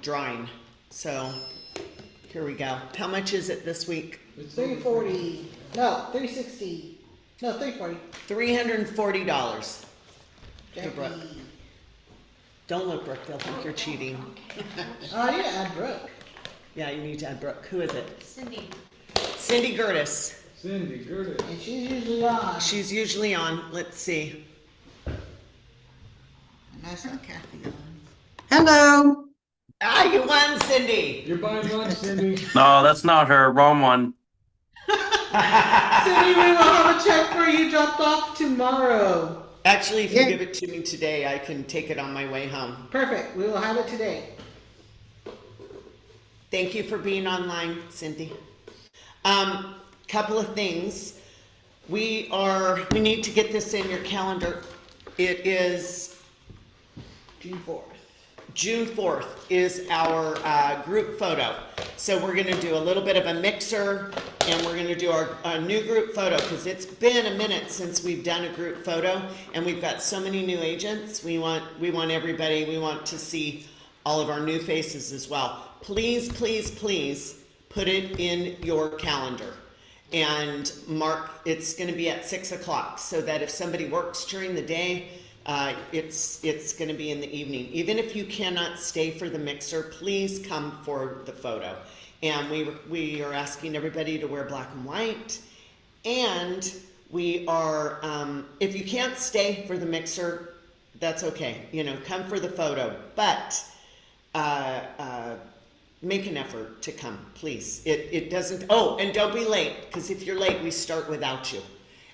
drawing. So here we go. How much is it this week? 340. No, 360. No, 340. $340. Jackie. Brooke. Don't look, Brooke. They'll think you're cheating. Oh, I need to add Brooke. Yeah, you need to add Brooke. Who is it? Cindy. Cindy Gertis. Cindy, good. And she's usually on. She's usually on. Let's see. And I saw Kathy on. Hello. Ah, you won, Cindy. You're buying lunch, Cindy. No, that's not her. Wrong one. Cindy, we will have a check for you dropped off tomorrow. Actually, if you Yeah. give it to me today, I can take it on my way home. Perfect. We will have it today. Thank you for being online, Cindy. Couple of things. We need to get this in your calendar. It is June 4th. June 4th is our group photo. So we're gonna do a little bit of a mixer and we're gonna do our new group photo because it's been a minute since we've done a group photo and we've got so many new agents. We want everybody, we want to see all of our new faces as well. Please, please, please put it in your calendar and mark, it's gonna be at 6 o'clock so that if somebody works during the day, it's going to be in the evening. Even if you cannot stay for the mixer, please come for the photo. And we are asking everybody to wear black and white. And we are, if you can't stay for the mixer, that's okay. You know, come for the photo. But make an effort to come, please. It doesn't. Oh, and don't be late because if you're late, we start without you,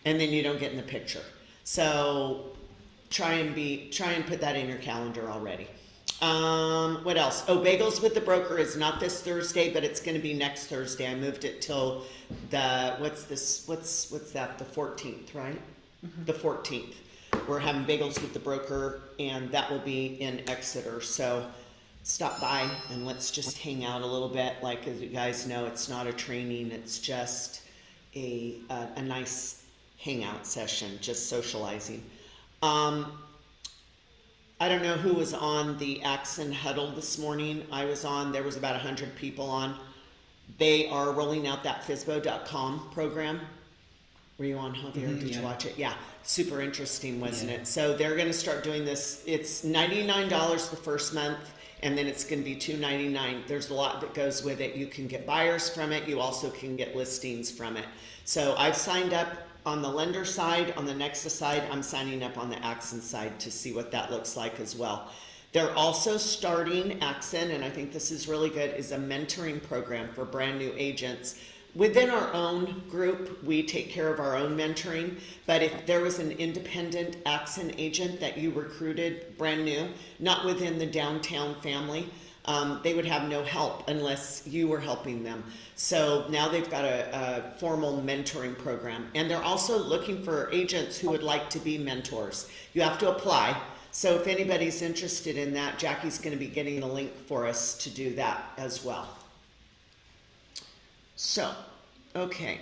and then you don't get in the picture. So. Try and put that in your calendar already. What else? Oh, Bagels with the Broker is not this Thursday, but it's going to be next Thursday. I moved it till what's that? The 14th, right? Mm-hmm. The 14th. We're having Bagels with the Broker, and that will be in Exeter. So stop by and let's just hang out a little bit. Like, as you guys know, it's not a training. It's just a nice hangout session, just socializing. I don't know who was on the Axon Huddle this morning. I was on, there was about 100 people on. They are rolling out that FSBO.com program. Were you on, Javier? Mm-hmm, Did you watch it? Yeah, super interesting, wasn't Yeah. it? So they're going to start doing this. It's $99 the first month, and then it's going to be $299. There's a lot that goes with it. You can get buyers from it. You also can get listings from it. So I've signed up on the lender side. On the Nexa side, I'm signing up on the Axon side to see what that looks like as well. They're also starting, Axon, and I think this is really good, is a mentoring program for brand new agents. Within our own group, we take care of our own mentoring, but if there was an independent Axon agent that you recruited brand new, not within the downtown family, they would have no help unless you were helping them. So now they've got a formal mentoring program, and they're also looking for agents who would like to be mentors. You have to apply. So if anybody's interested in that, Jackie's going to be getting the link for us to do that as well. So, okay.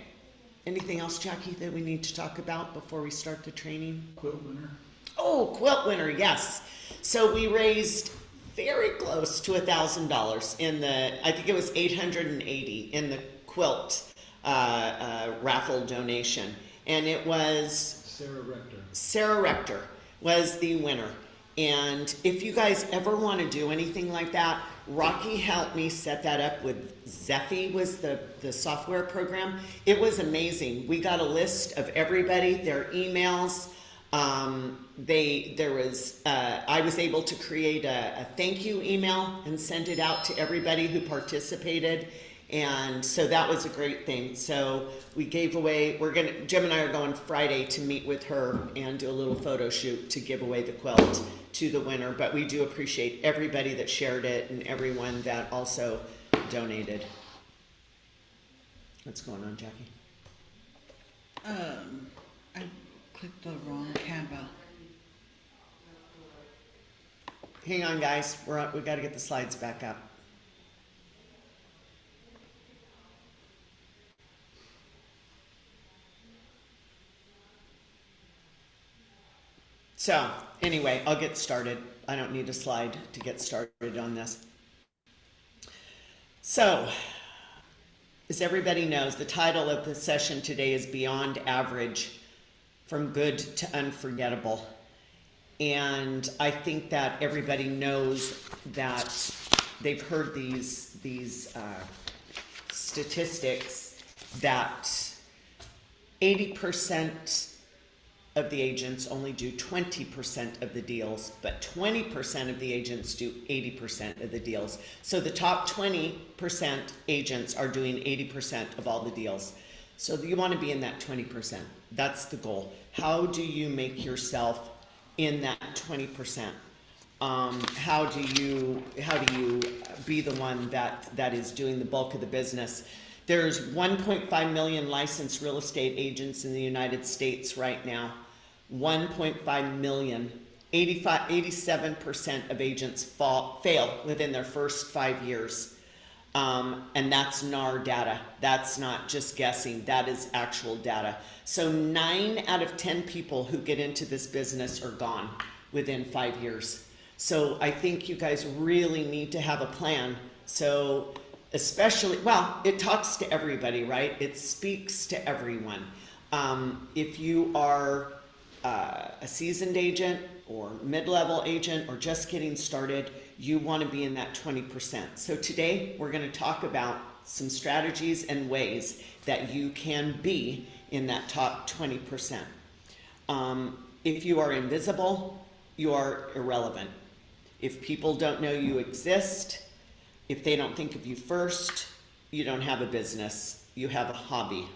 Anything else, Jackie, that we need to talk about before we start the training? Quilt winner. Oh, quilt winner, yes. So we raised very close to $1,000 in the, I think it was 880 in the quilt raffle donation. And it was Sarah Rector was the winner. And if you guys ever want to do anything like that, Rocky helped me set that up with Zephy was the software program. It was amazing. We got a list of everybody, their emails. I was able to create a thank you email and send it out to everybody who participated. And so that was a great thing. So we gave away, Jim and I are going Friday to meet with her and do a little photo shoot to give away the quilt to the winner. But we do appreciate everybody that shared it and everyone that also donated. What's going on, Jackie? I clicked the wrong Canva. Hang on, guys. We got to get the slides back up. So, anyway, I'll get started. I don't need a slide to get started on this. So, as everybody knows, the title of the session today is Beyond Average, From Good to Unforgettable. And I think that everybody knows that they've heard these statistics that 80% of the agents only do 20% of the deals, but 20% of the agents do 80% of the deals. So the top 20% agents are doing 80% of all the deals. So you want to be in that 20%. That's the goal. How do you make yourself in that 20%? How do you be the one that is doing the bulk of the business? There's 1.5 million licensed real estate agents in the United States right now. 1.5 million. 87% of agents fail within their first 5 years. And that's NAR data. That's not just guessing. That is actual data. So 9 out of 10 people who get into this business are gone within 5 years. So I think you guys really need to have a plan. So especially, well, it talks to everybody, right? It speaks to everyone. If you are a seasoned agent or mid-level agent or just getting started, you want to be in that 20%. So today we're going to talk about some strategies and ways that you can be in that top 20%. If you are invisible, you are irrelevant. If people don't know you exist, if they don't think of you first, you don't have a business, you have a hobby.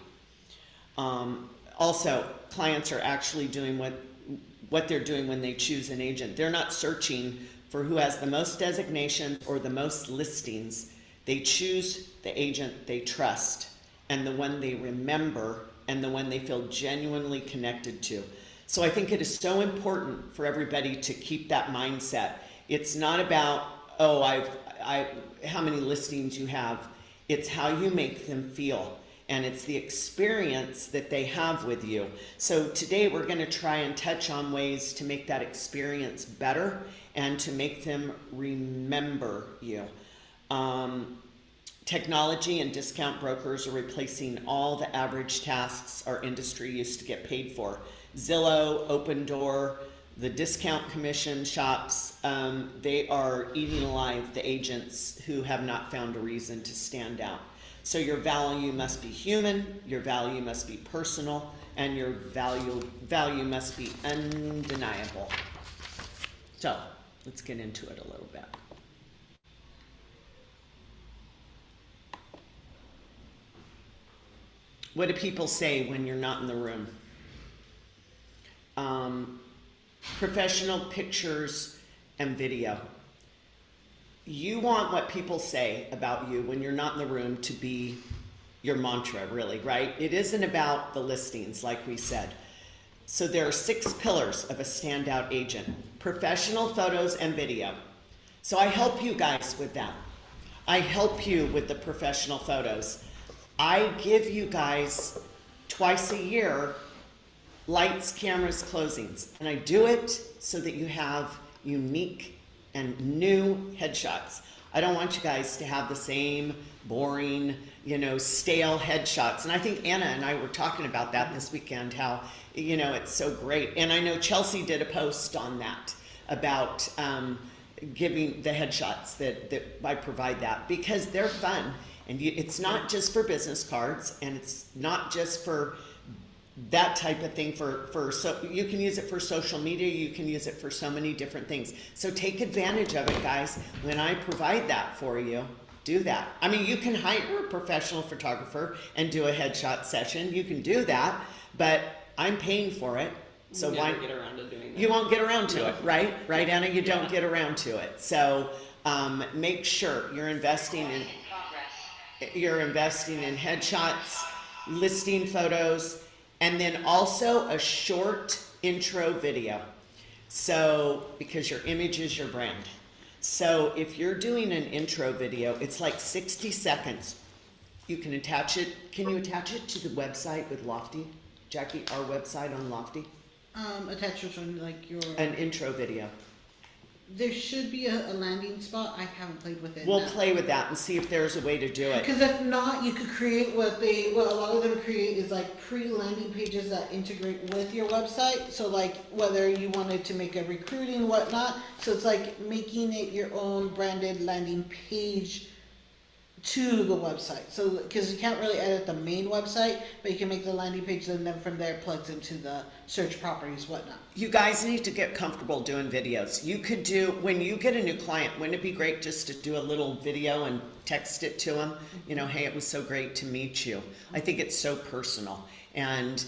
Also, clients are actually doing what they're doing when they choose an agent. They're not searching for who has the most designations or the most listings. They choose the agent they trust and the one they remember and the one they feel genuinely connected to. So I think it is so important for everybody to keep that mindset. It's not about, oh, how many listings you have. It's how you make them feel. And it's the experience that they have with you. So today we're going to try and touch on ways to make that experience better and to make them remember you. Technology and discount brokers are replacing all the average tasks our industry used to get paid for. Zillow, Opendoor, the discount commission shops, they are eating alive the agents who have not found a reason to stand out. So your value must be human, your value must be personal, and your value must be undeniable. So let's get into it a little bit. What do people say when you're not in the room? Professional pictures and video. You want what people say about you when you're not in the room to be your mantra, really, right? It isn't about the listings, like we said. So there are 6 pillars of a standout agent: professional photos and video. So I help you guys with that. I help you with the professional photos. I give you guys twice a year lights, cameras, closings. And I do it so that you have unique and new headshots. I don't want you guys to have the same boring, stale headshots. And I think Anna and I were talking about that this weekend, how, it's so great. And I know Chelsea did a post on that about giving the headshots that I provide that because they're fun. And it's not just for business cards, and it's not just for that type of thing so you can use it for social media, you can use it for so many different things. So take advantage of it, guys. When I provide that for you, do that. I mean, you can hire a professional photographer and do a headshot session. You can do that, but I'm paying for it. So why get around to doing that? You won't get around to it, right? Right, Anna? You don't get around to it. So make sure you're investing in headshots, listing photos, and then also a short intro video. So, because your image is your brand. So if you're doing an intro video, it's like 60 seconds. You can attach it. Can you attach it to the website with Lofty? Jackie, our website on Lofty? Attach it on like your... An intro video. there should be a landing spot. I haven't played with it. We'll play with that and see if there's a way to do it. Because if not, you could create what a lot of them create is like pre-landing pages that integrate with your website. So like whether you wanted to make a recruiting, whatnot. So it's like making it your own branded landing page to the website. So because you can't really edit the main website, but you can make the landing page, and then from there it plugs into the search properties, whatnot. You guys need to get comfortable doing videos. You could do, when you get a new client, wouldn't it be great just to do a little video and text it to them? You know, hey, it was so great to meet you. I think it's so personal. And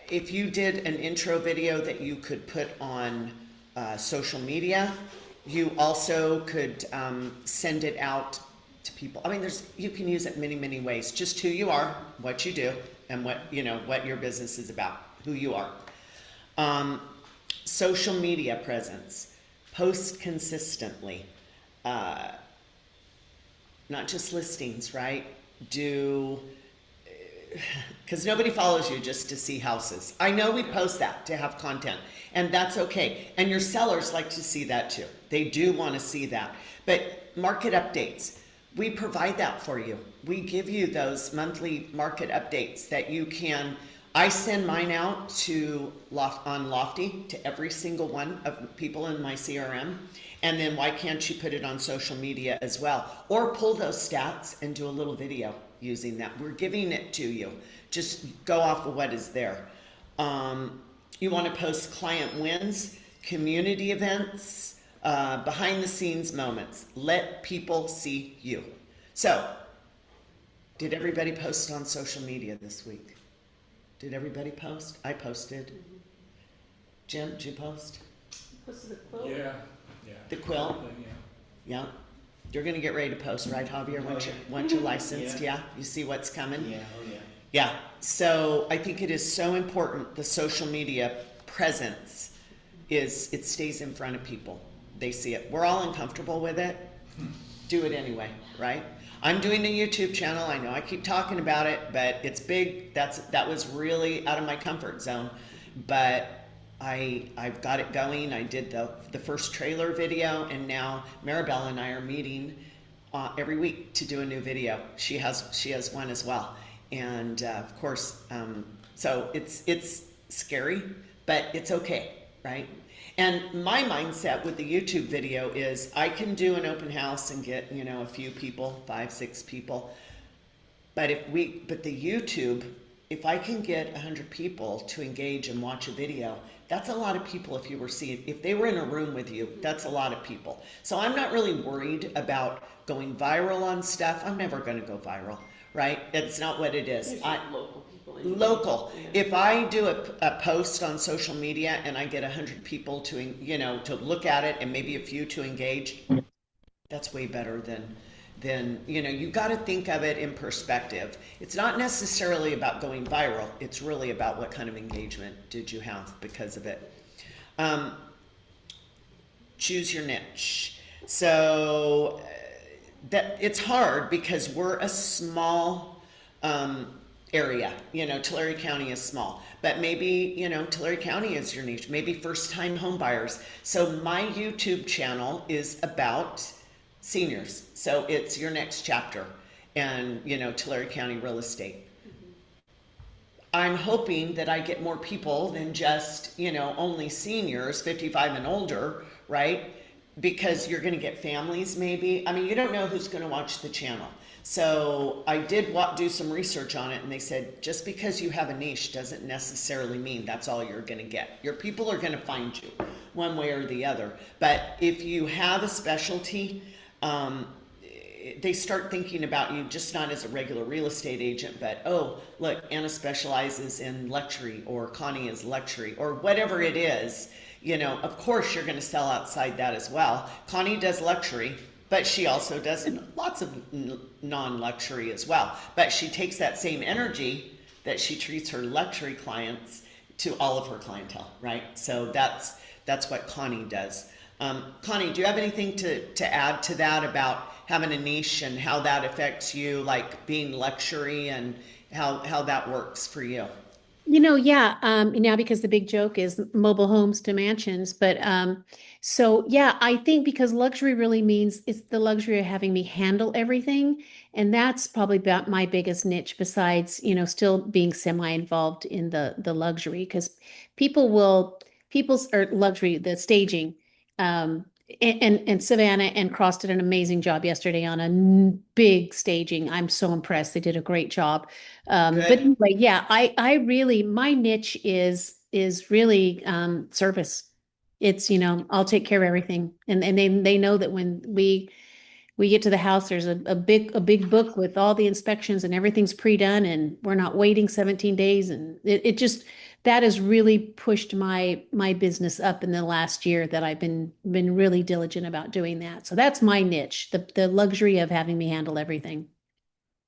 if you did an intro video that you could put on social media, you also could send it out to people. I mean, you can use it many, many ways. Just who you are, what you do, and what your business is about, who you are. Social media presence, post consistently, not just listings, right? Because nobody follows you just to see houses. I know we post that to have content, and that's okay. And your sellers like to see that too. They do want to see that. But market updates, we provide that for you. We give you those monthly market updates that you can. I send mine out on Lofty to every single one of people in my CRM. And then why can't you put it on social media as well? Or pull those stats and do a little video using that. We're giving it to you. Just go off of what is there. You want to post client wins, community events, behind the scenes moments. Let people see you. So, did everybody post on social media this week? Did everybody post? I posted. Jim, did you post? Yeah. Yeah. The quill? Yeah. Yeah. You're going to get ready to post, right, Javier? Once you're licensed, yeah? You see what's coming? Yeah, oh yeah. Yeah. So I think it is so important, the social media presence it stays in front of people. They see it. We're all uncomfortable with it. Do it anyway, right? I'm doing a YouTube channel. I know I keep talking about it, but it's big. That was really out of my comfort zone. But I've got it going. I did the first trailer video, and now Maribel and I are meeting every week to do a new video. She has one as well, and of course, so it's scary, but it's okay, right? And my mindset with the YouTube video is I can do an open house and get a few people, 5, 6 people, but the YouTube, if I can get 100 people to engage and watch a video, that's a lot of people. If they were in a room with you, that's a lot of people. So I'm not really worried about going viral on stuff. I'm never going to go viral, right? It's not what it is. Local. Yeah. If I do a post on social media and I get 100 people to look at it and maybe a few to engage, that's way better than you got to think of it in perspective. It's not necessarily about going viral. It's really about what kind of engagement did you have because of it. Choose your niche. So that it's hard because we're a small area. Tulare County is small, but maybe Tulare County is your niche. Maybe first-time home buyers. So my YouTube channel is about seniors. So it's your next chapter and, Tulare County real estate. I'm hoping that I get more people than just, only seniors, 55 and older, right? Because you're going to get families maybe. I mean, you don't know who's going to watch the channel. So I did do some research on it, and they said just because you have a niche doesn't necessarily mean that's all you're going to get. Your people are going to find you one way or the other. But if you have a specialty, they start thinking about you just not as a regular real estate agent, but, oh, look, Anna specializes in luxury, or Connie is luxury, or whatever it is. Of course you're going to sell outside that as well. Connie does luxury, but she also does lots of non-luxury as well. But she takes that same energy that she treats her luxury clients to all of her clientele, right? So that's what Connie does. Connie, do you have anything to add to that about having a niche and how that affects you, like being luxury and how that works for you? Yeah, now because the big joke is mobile homes to mansions, but so yeah, I think because luxury really means it's the luxury of having me handle everything, and that's probably about my biggest niche besides, still being semi-involved in the luxury because people's or luxury, the staging, um and Savannah and Cross did an amazing job yesterday on a big staging. I'm so impressed. They did a great job. But Good. anyway, yeah, I really my niche is really service. It's, I'll take care of everything. And they know that when we get to the house, there's a big book with all the inspections and everything's pre-done and we're not waiting 17 days. And it just that has really pushed my business up in the last year that I've been really diligent about doing that. So that's my niche, the luxury of having me handle everything.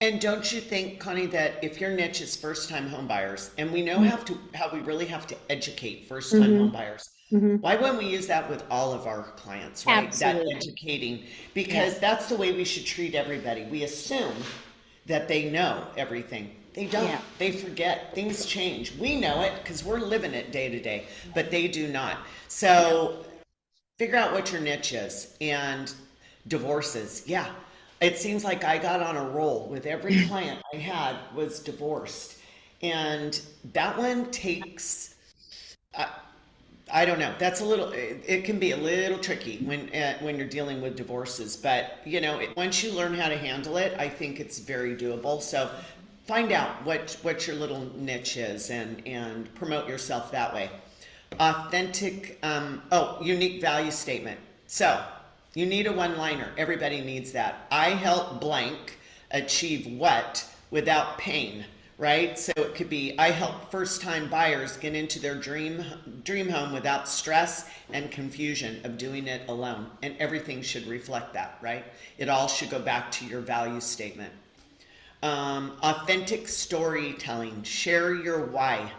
And don't you think, Connie, that if your niche is first-time home buyers, and we know how we really have to educate first-time home Mm-hmm. buyers, Mm-hmm. why wouldn't we use that with all of our clients, right? That Absolutely. educating, Yeah. because that's the way we should treat everybody. We assume that they know everything. They don't. Yeah. They forget. Things change. We know it because we're living it day to day, but they do not. So figure out what your niche is. And divorces, yeah, it seems like I got on a roll with every client I had was divorced, and that one takes, I don't know, that's a little, it can be a little tricky when you're dealing with divorces, but once you learn how to handle it, I think it's very doable. So find out what your little niche is, and promote yourself that way. Authentic, unique value statement. So you need a one liner. Everybody needs that. I help blank achieve what without pain, right? So it could be I help first time buyers get into their dream home without stress and confusion of doing it alone. And everything should reflect that, right? It all should go back to your value statement. Authentic storytelling. Share your why.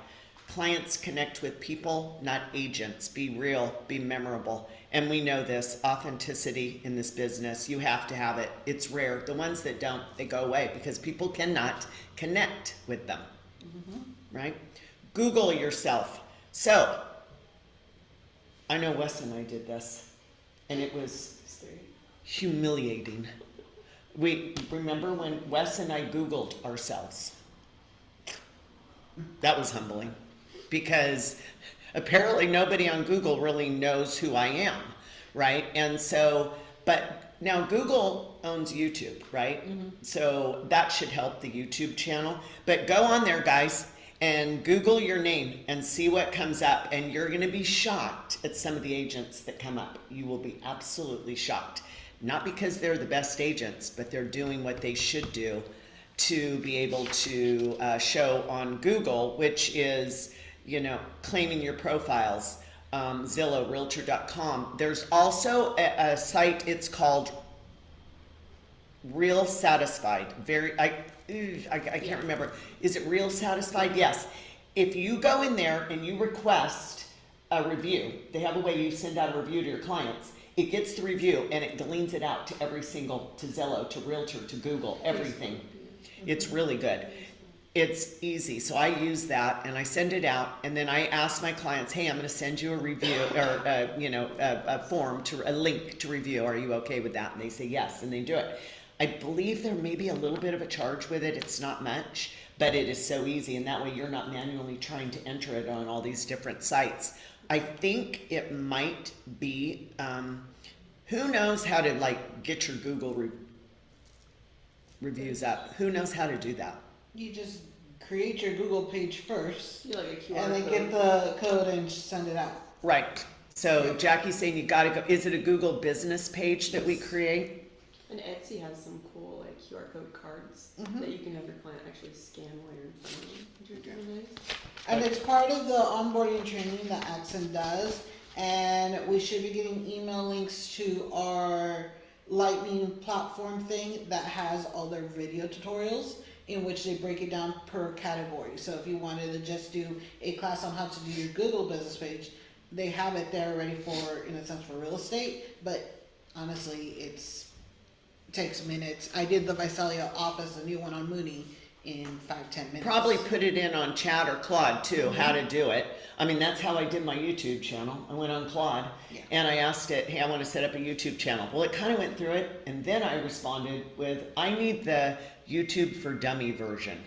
Clients connect with people, not agents. Be real, be memorable. And we know this authenticity in this business. You have to have it. It's rare. The ones that don't, they go away because people cannot connect with them. Right? Google yourself. So, I know Wes and I did this, and it was humiliating. We remember when Wes and I Googled ourselves. That was humbling because apparently nobody on Google really knows who I am, right? And so, but now Google owns YouTube, right? So that should help the YouTube channel. But go on there, guys, and Google your name and see what comes up. And you're going to be shocked at some of the agents that come up. You will be absolutely shocked. Not because they're the best agents, but they're doing what they should do to be able to show on Google, which is, claiming your profiles, Zillow, Realtor.com. There's also a site, it's called Real Satisfied. I can't remember. Is it Real Satisfied? Yes. If you go in there and you request a review, they have a way you send out a review to your clients. It gets the review and it deletes it out to every single, to Zillow, to Realtor, to Google, everything. It's really good. It's easy. So I use that and I send it out, and then I ask my clients, hey, I'm going to send you a review or, a form a link to review. Are you okay with that? And they say yes, and they do it. I believe there may be a little bit of a charge with it. It's not much, but it is so easy. And that way you're not manually trying to enter it on all these different sites. I think it might be, who knows how to get your Google reviews up? Who knows how to do that? You just create your Google page first, You like a QR and then code. get the code and send it out. Right. So Jackie's saying you gotta go, is it a Google business page that we create? And Etsy has some cool QR code cards that you can have your client actually scan while you're in front of them, which is really nice. And it's part of the onboarding training that Accent does, and we should be getting email links to our Lightning platform thing that has all their video tutorials in which they break it down per category. So if you wanted to just do a class on how to do your Google business page, they have it there ready for, in a sense, for real estate. But honestly, it takes minutes. I did the Visalia office, the new one on Mooney, in 5-10 minutes. Probably put it in on Chat or Claude too, how to do it. I mean, that's how I did my YouTube channel. I went on Claude and I asked it, hey, I want to set up a YouTube channel. Well, it kind of went through it, and then I responded with, I need the YouTube for Dummy version.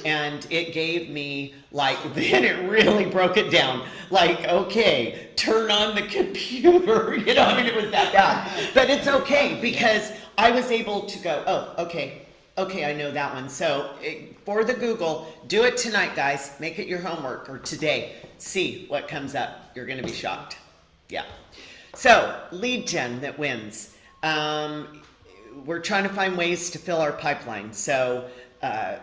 And it gave me like, then it really broke it down. Like, okay, turn on the computer. You know, I mean, it was that bad. But it's okay because I was able to go, oh, okay, I know that one. So for the Google, do it tonight, guys. Make it your homework, or today. See what comes up. You're going to be shocked. Yeah. So lead gen that wins. We're trying to find ways to fill our pipeline. So,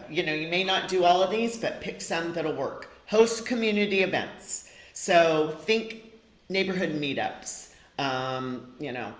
you know, you may not do all of these, but pick some that'll work. Host community events. So think neighborhood meetups, you know,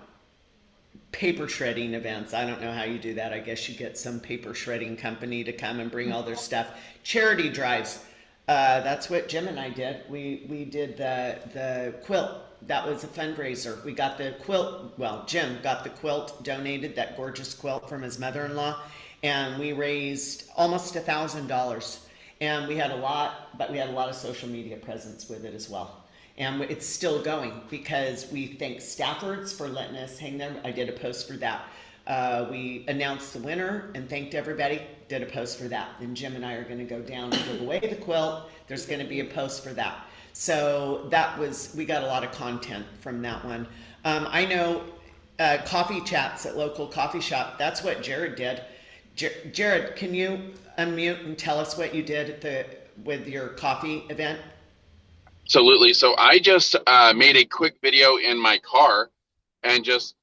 paper shredding events. I don't know how you do that. I guess you get some paper shredding company to come and bring all their stuff. Charity drives. That's what Jim and I did. We did the quilt. That was a fundraiser. We got the quilt. Well, Jim got the quilt donated, that gorgeous quilt from his mother-in-law, and we raised almost $1,000. And we had a lot, but we had a lot of social media presence with it as well. And it's still going because we thank Staffords for letting us hang there. I did a post for that. We announced the winner and thanked everybody, did a post for that. And Jim and I are going to go down and give away the quilt. There's going to be a post for that. So we got a lot of content from that one. I know coffee chats at local coffee shop. That's what Jared did. Jared, can you unmute and tell us what you did with your coffee event? Absolutely. So I just made a quick video in my car and just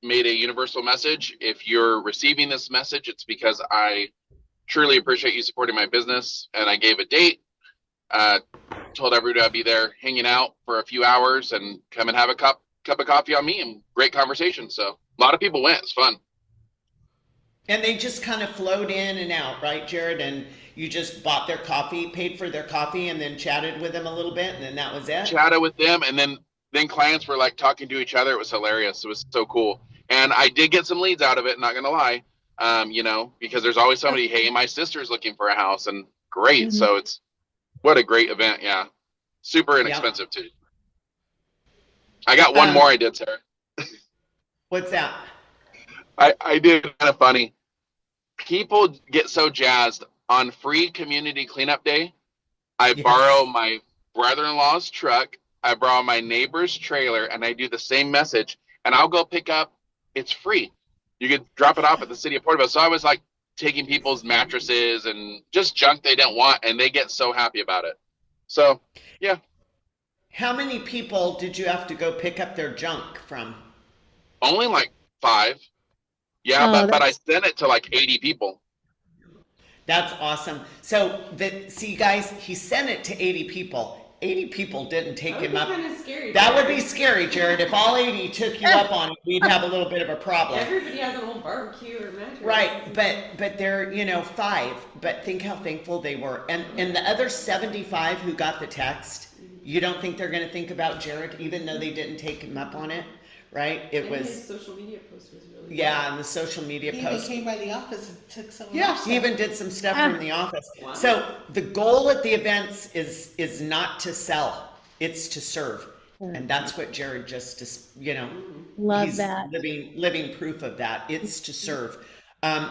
made a universal message. If you're receiving this message, it's because I truly appreciate you supporting my business. And I gave a date, told everybody I'd be there hanging out for a few hours and come and have a cup of coffee on me, and great conversation. So a lot of people went. It's fun. And they just kind of flowed in and out, right, Jared? And you just bought their coffee, paid for their coffee, and then chatted with them a little bit, and then that was it? Chatted with them, and then clients were like talking to each other. It was hilarious. It was so cool. And I did get some leads out of it, not going to lie, you know, because there's always somebody, hey, my sister's looking for a house, and great. Mm-hmm. So what a great event. Yeah. Super inexpensive too. I got one more I did, Sarah. What's that? I did kind of funny. People get so jazzed on free community cleanup day. I borrow my brother-in-law's truck. I borrow my neighbor's trailer, and I do the same message, and I'll go pick up. It's free. You could drop it off at the city of Porterville. So I was like taking people's mattresses and just junk they didn't want, and they get so happy about it. So, yeah. How many people did you have to go pick up their junk from? Only like 5. Yeah, but I sent it to like 80 people. That's awesome. So, see, guys, he sent it to 80 people. 80 people didn't take him up. That would be kind of scary. That would be scary, Jared. If all 80 took you up on it, we'd have a little bit of a problem. Everybody has an old barbecue or mattress. Right, but they're, 5. But think how thankful they were. And the other 75 who got the text, you don't think they're going to think about Jared, even though they didn't take him up on it, right? His social media post was really good. And the social media He post. even came by the office and took some. He even did some stuff from the office. Wow. So the goal at the events is not to sell, it's to serve. And that's what Jared just, Love he's that. living proof of that. It's to serve.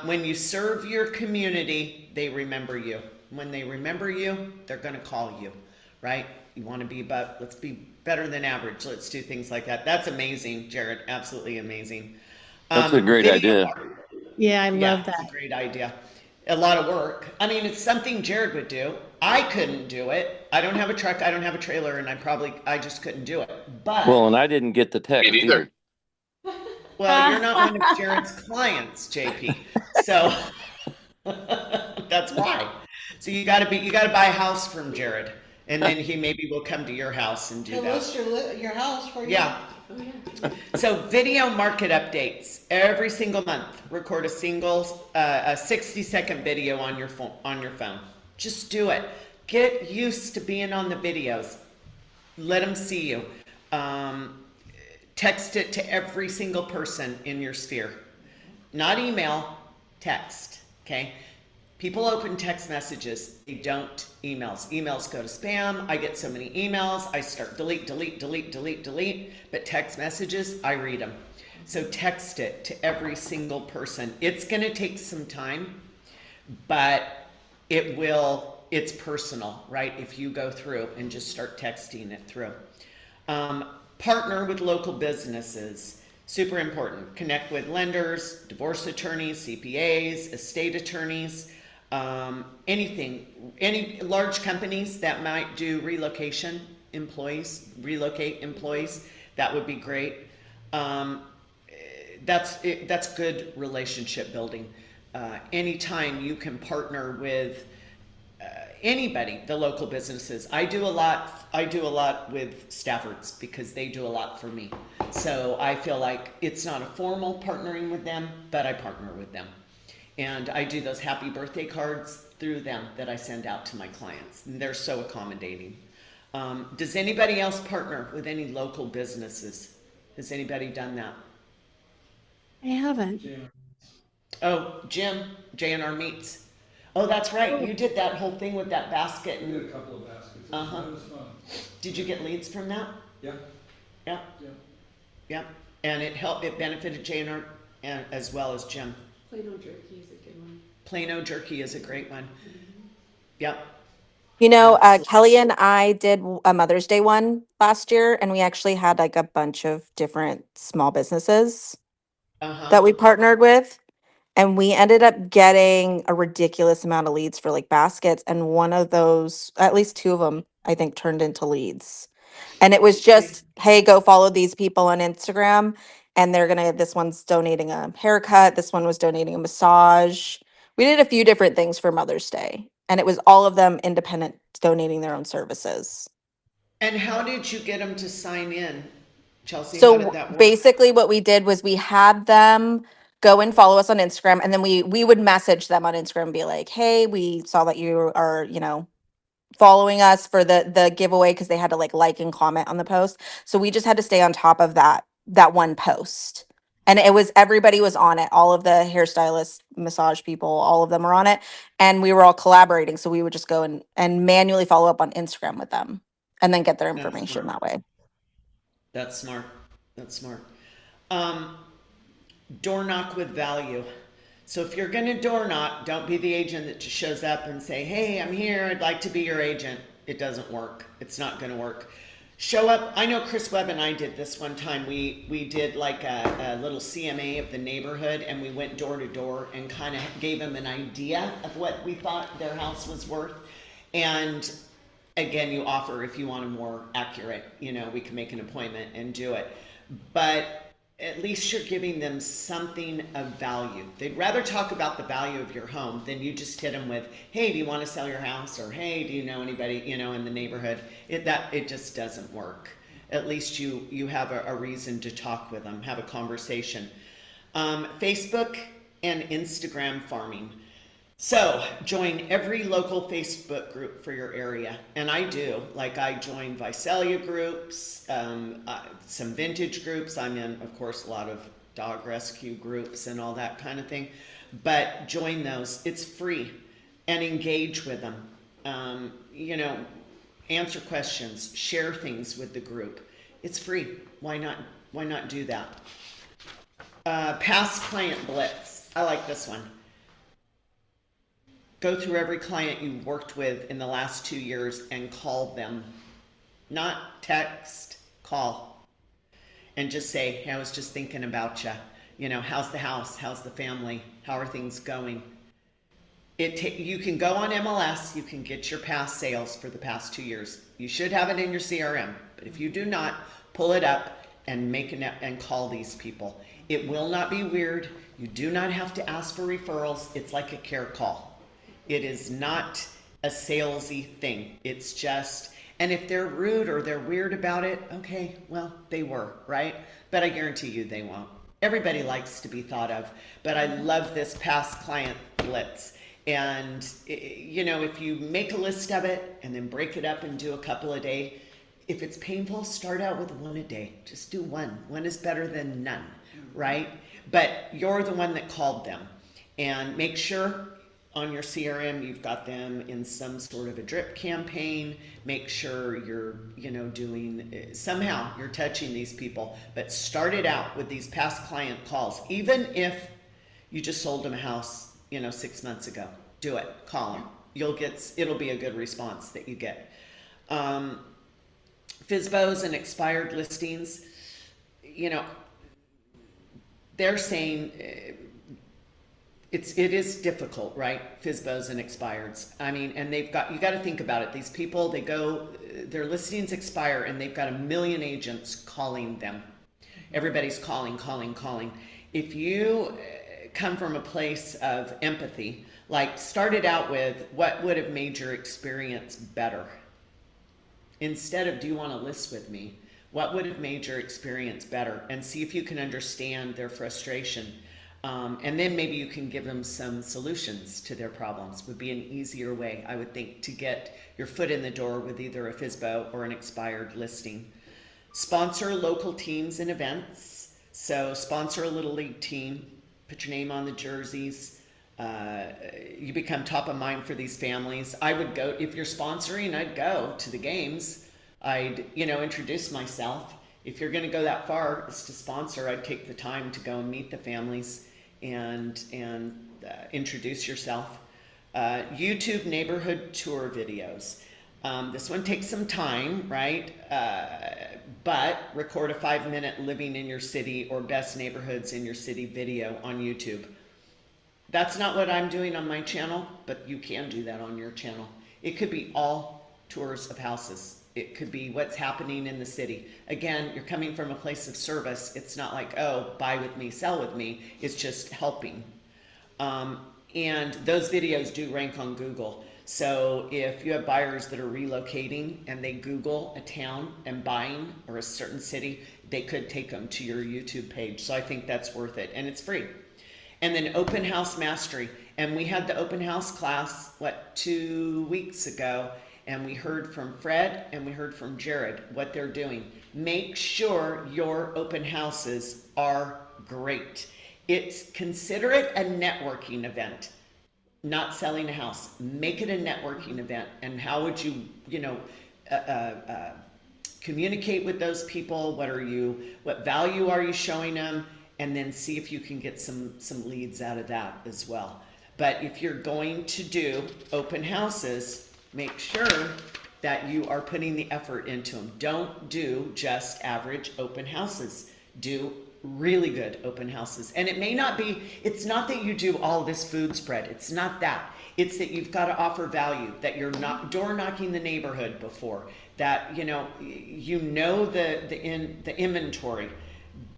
When you serve your community, they remember you. When they remember you, they're going to call you, right? You want to be let's be better than average. Let's do things like that. That's amazing, Jared. Absolutely amazing. That's a great idea. Yeah, I love It's that. a great idea. A lot of work. I mean, it's something Jared would do. I couldn't do it. I don't have a truck. I don't have a trailer, and I just couldn't do it. But Well, and I didn't get the text Me neither. either. well, you're not one of Jared's clients, JP. So that's why. So you got to buy a house from Jared, and then he maybe will come to your house and do He'll that. list your house for you. Yeah. Oh, yeah. So video market updates every single month. Record a 60-second video on your phone. Just do it. Get used to being on the videos. Let them see you. Text it to every single person in your sphere. Not email, text. Okay. People open text messages, they don't emails. Emails go to spam. I get so many emails. I start delete, delete, delete, delete, delete. But text messages, I read them. So text it to every single person. It's going to take some time, but it's personal, right? If you go through and just start texting it through. Partner with local businesses. Super important. Connect with lenders, divorce attorneys, CPAs, estate attorneys, any large companies that might do relocate employees, that would be great. That's good relationship building. Anytime you can partner with anybody, the local businesses. I do a lot with Staffords because they do a lot for me. So I feel like it's not a formal partnering with them, but I partner with them. And I do those happy birthday cards through them that I send out to my clients. And they're so accommodating. Does anybody else partner with any local businesses? Has anybody done that? I haven't. Oh, Jim, J&R Meats. Oh, that's right. You did that whole thing with that basket. We did a couple of baskets. Uh-huh. It was fun. Did you get leads from that? Yeah. Yeah. Yeah. Yeah. And it benefited J&R as well as Jim. Plano jerky is a good one. Plano jerky is a great one. Yep. You know, Kelly and I did a Mother's Day one last year, and we actually had like a bunch of different small businesses Uh-huh. that we partnered with. And we ended up getting a ridiculous amount of leads for like baskets. And one of those, at least two of them, I think turned into leads. And it was just, hey, go follow these people on Instagram. And this one's donating a haircut. This one was donating a massage. We did a few different things for Mother's Day. And it was all of them independent donating their own services. And how did you get them to sign in, Chelsea? How So did that work? basically what we did was we had them go and follow us on Instagram, and then we would message them on Instagram and be like, hey, we saw that you are, following us for the giveaway, because they had to like and comment on the post. So we just had to stay on top of that one post. And everybody was on it. All of the hairstylists, massage people, all of them were on it. And we were all collaborating. So we would just go and manually follow up on Instagram with them and then get their That's information smart. that way. That's smart. That's smart. Door knock with value. So if you're going to door knock, don't be the agent that just shows up and say, hey, I'm here. I'd like to be your agent. It doesn't work. It's not going to work. Show up. I know Chris Webb and I did this one time. We did like a little CMA of the neighborhood, and we went door to door and kind of gave them an idea of what we thought their house was worth. And again, you offer if you want a more accurate, we can make an appointment and do it. But at least you're giving them something of value. They'd rather talk about the value of your home than you just hit them with, hey, do you want to sell your house? Or, hey, do you know anybody, in the neighborhood? It just doesn't work. At least you have a reason to talk with them, have a conversation. Facebook and Instagram farming. So join every local Facebook group for your area. And I do, I join Visalia groups, some vintage groups. I'm in, of course, a lot of dog rescue groups and all that kind of thing. But join those. It's free, and engage with them. Answer questions, share things with the group. It's free. Why not do that? Past client blitz. I like this one. Go through every client you've worked with in the last 2 years and call them. Not text, call. And just say, hey, I was just thinking about you. How's the house? How's the family? How are things going? You can go on MLS. You can get your past sales for the past 2 years. You should have it in your CRM. But if you do not, pull it up and and call these people. It will not be weird. You do not have to ask for referrals. It's like a care call. It is not a salesy thing. It's just, and if they're rude or they're weird about it, okay, well, they were, right? But I guarantee you they won't. Everybody likes to be thought of, but I love this past client blitz. And, if you make a list of it and then break it up and do a couple a day, if it's painful, start out with one a day. Just do one. One is better than none, right? But you're the one that called them. And make sure on your CRM, you've got them in some sort of a drip campaign. Make sure you're, doing, somehow you're touching these people, but start it out with these past client calls. Even if you just sold them a house, 6 months ago, do it, call them. It'll be a good response that you get. FSBOs and expired listings, they're saying it is difficult, right? FSBOs and expireds. I mean, and you got to think about it. These people, their listings expire and they've got 1 million agents calling them. Everybody's calling. If you come from a place of empathy, like start it out with what would have made your experience better? Instead of, do you want to list with me? What would have made your experience better? And see if you can understand their frustration. And then maybe you can give them some solutions to their problems. Would be an easier way, I would think, to get your foot in the door with either a FSBO or an expired listing. Sponsor local teams and events. So sponsor a Little League team, put your name on the jerseys. You become top of mind for these families. I would go, if you're sponsoring, I'd go to the games. I'd, introduce myself. If you're going to go that far as to sponsor, I'd take the time to go and meet the families and introduce yourself. YouTube neighborhood tour videos. This one takes some time, right? But record a 5-minute living in your city or best neighborhoods in your city video on YouTube. That's not what I'm doing on my channel, but you can do that on your channel. It could be all tours of houses. It could be what's happening in the city. Again, you're coming from a place of service. It's not like, oh, buy with me, sell with me. It's just helping. And those videos do rank on Google. So if you have buyers that are relocating and they Google a town and buying or a certain city, they could take them to your YouTube page. So I think that's worth it, and it's free. And then open house mastery. And we had the open house class, 2 weeks ago, and we heard from Fred and we heard from Jared what they're doing. Make sure your open houses are great. Consider it a networking event, not selling a house. Make it a networking event. And how would you, communicate with those people? What value are you showing them? And then see if you can get some leads out of that as well. But if you're going to do open houses, make sure that you are putting the effort into them. Don't do just average open houses. Do really good open houses. And it's not that you do all this food spread. It's not that. It's that you've got to offer value, that you're not door knocking the neighborhood before, that, the inventory.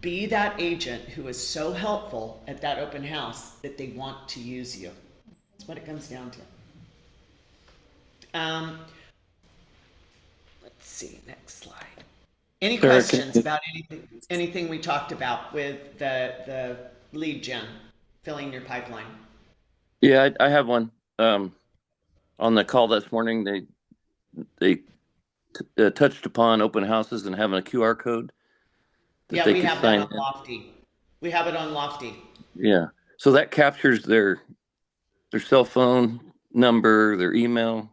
Be that agent who is so helpful at that open house that they want to use you. That's what it comes down to. Let's see, next slide. Any questions about anything we talked about with the lead gen, filling your pipeline? Yeah, I have one. On the call this morning, they touched upon open houses and having a QR code. Yeah, we have that on Lofty. We have it on Lofty. Yeah, so that captures their cell phone number, their email.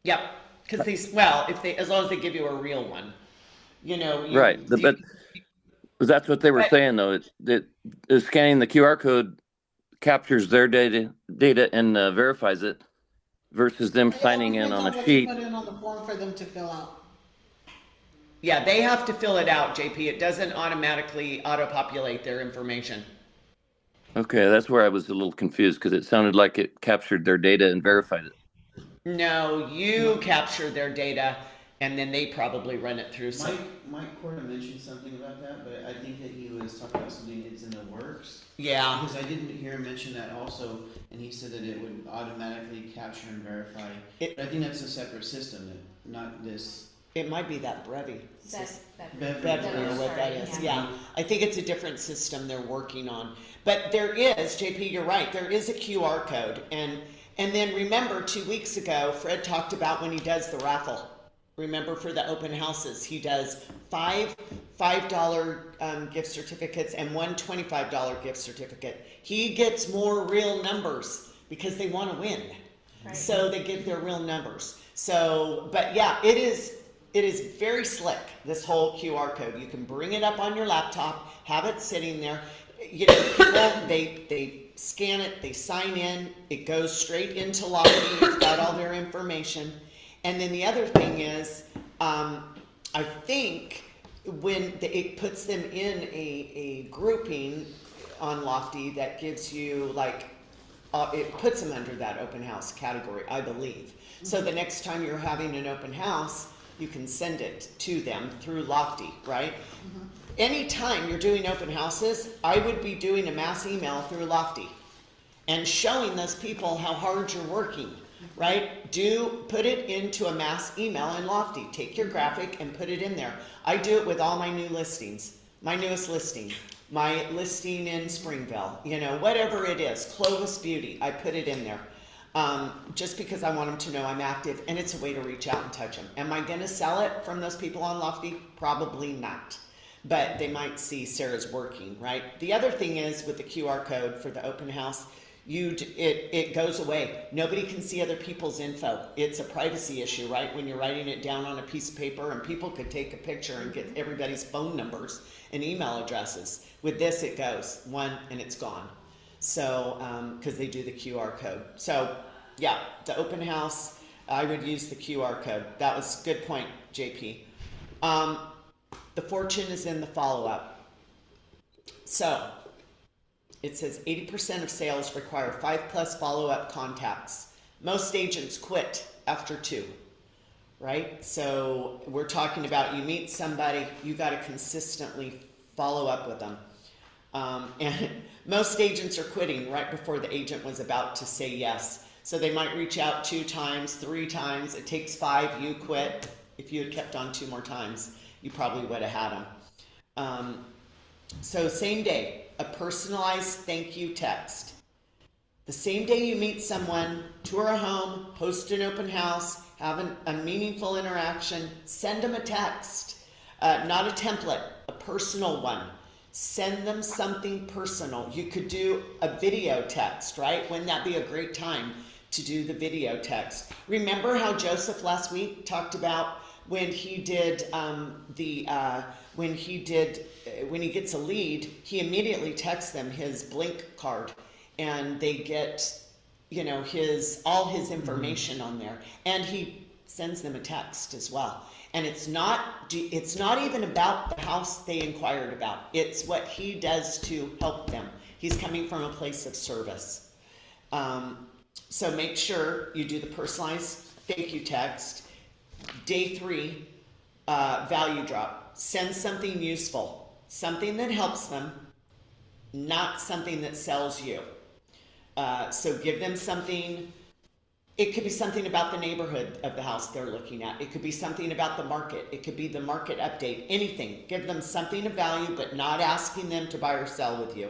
Yep, because as long as they give you a real one, right. But that's what they were saying, though. That scanning the QR code captures their data and verifies it, versus them signing in on a sheet. Put in on the form for them to fill out. Yeah, they have to fill it out, JP. It doesn't automatically auto-populate their information. Okay, that's where I was a little confused, because it sounded like it captured their data and verified it. No, you capture their data, and then they probably run it through. Mike Corda mentioned something about that, but I think that he was talking about something that's in the works. Yeah. Because I didn't hear him mention that also, and he said that it would automatically capture and verify. But I think that's a separate system, not this. It might be that Brevi. Beverly or what that is. Yeah. I think it's a different system they're working on. But there is, JP, you're right, there is a QR code. And then remember, 2 weeks ago, Fred talked about when he does the raffle. Remember, for the open houses, he does $5 gift certificates and one $25 gift certificate. He gets more real numbers because they want to win. Right. So they give their real numbers. So, but yeah, it is very slick, this whole QR code. You can bring it up on your laptop, have it sitting there. You know, people, they scan it, they sign in, it goes straight into Lofty, it's got all their information. And then the other thing is, I think when it puts them in a grouping on Lofty that gives you like, it puts them under that open house category, I believe. So the next time you're having an open house, you can send it to them through Lofty, right? Anytime you're doing open houses, I would be doing a mass email through Lofty and showing those people how hard you're working, right? Put it into a mass email in Lofty. Take your graphic and put it in there. I do it with all my new listings, my newest listing, my listing in Springville, you know, whatever it is, Clovis Beauty, I put it in there. Just because I want them to know I'm active, and it's a way to reach out and touch them. Am I going to sell it from those people on Lofty? Probably not. But they might see Sarah's working, right? The other thing is with the QR code for the open house, it goes away. Nobody can see other people's info. It's a privacy issue, right? When you're writing it down on a piece of paper, and people could take a picture and get everybody's phone numbers and email addresses. With this, it goes one and it's gone. So, because they do the QR code. So, yeah, the open house, I would use the QR code. That was a good point, JP. The fortune is in the follow-up. So, it says 80% of sales require 5+ follow-up contacts. Most agents quit after 2, right? So, we're talking about you meet somebody, you got to consistently follow up with them. And most agents are quitting right before the agent was about to say yes. So they might reach out 2 times, 3 times. It takes 5, you quit. If you had kept on 2 more times, you probably would have had them. So same day, a personalized thank you text. The same day you meet someone, tour a home, host an open house, have a meaningful interaction, send them a text, not a template, a personal one. Send them something personal. You could do a video text, right? Wouldn't that be a great time to do the video text? Remember how Joseph last week talked about when he did when he gets a lead, he immediately texts them his Blink card, and they get, you know, all his information on there, and he sends them a text as well. And it's not even about the house they inquired about. It's what he does to help them. He's coming from a place of service. So make sure you do the personalized thank you text. Day 3, value drop. Send something useful, something that helps them, not something that sells you. So give them something. It could be something about the neighborhood of the house they're looking at. It could be something about the market. It could be the market update, anything. Give them something of value, but not asking them to buy or sell with you.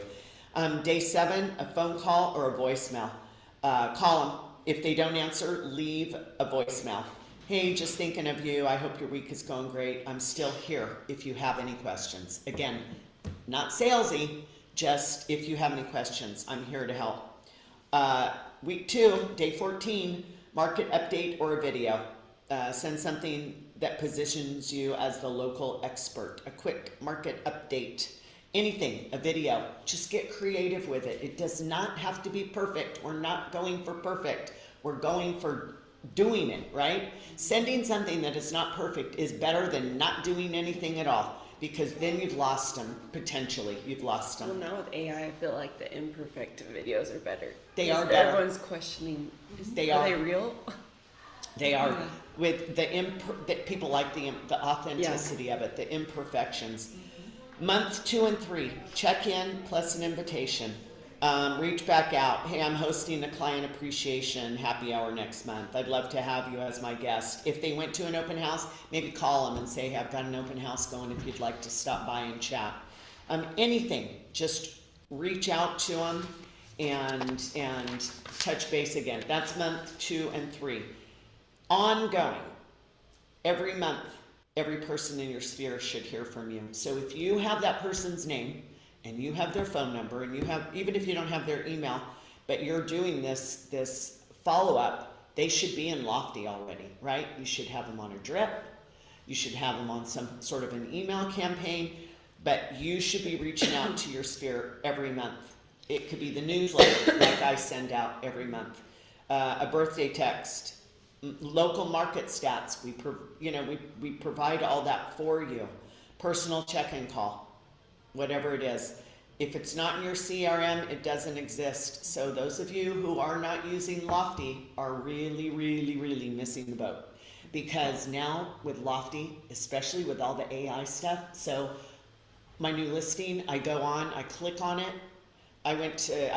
Day 7, a phone call or a voicemail. Call them. If they don't answer, leave a voicemail. Hey, just thinking of you. I hope your week is going great. I'm still here if you have any questions. Again, not salesy, just if you have any questions, I'm here to help. Week 2, day 14, market update or a video. Send something that positions you as the local expert. A quick market update. Anything, a video. Just get creative with it. It does not have to be perfect. We're not going for perfect. We're going for doing it, right? Sending something that is not perfect is better than not doing anything at all, because then you've lost them, potentially. You've lost them. Well, now with AI, I feel like the imperfect videos are better. They are better. Everyone's questioning, are they real? They are. With that people like the authenticity of it, the imperfections. Month 2 and 3, check in plus an invitation. Reach back out. Hey, I'm hosting a client appreciation happy hour next month. I'd love to have you as my guest. If they went to an open house, maybe call them and say, hey, I've got an open house going if you'd like to stop by and chat. Anything, just reach out to them and touch base again. That's month 2 and 3. Ongoing. Every month, every person in your sphere should hear from you. So if you have that person's name and you have their phone number and you have, even if you don't have their email, but you're doing this follow-up, they should be in Lofty already, right? You should have them on a drip. You should have them on some sort of an email campaign, but you should be reaching out to your sphere every month. It could be the newsletter like I send out every month, a birthday text, local market stats. We provide all that for you. Personal check-in call, whatever it is. If it's not in your CRM, it doesn't exist. So those of you who are not using Lofty are really, really, really missing the boat. Because now with Lofty, especially with all the AI stuff, so my new listing, I go on, I click on it. I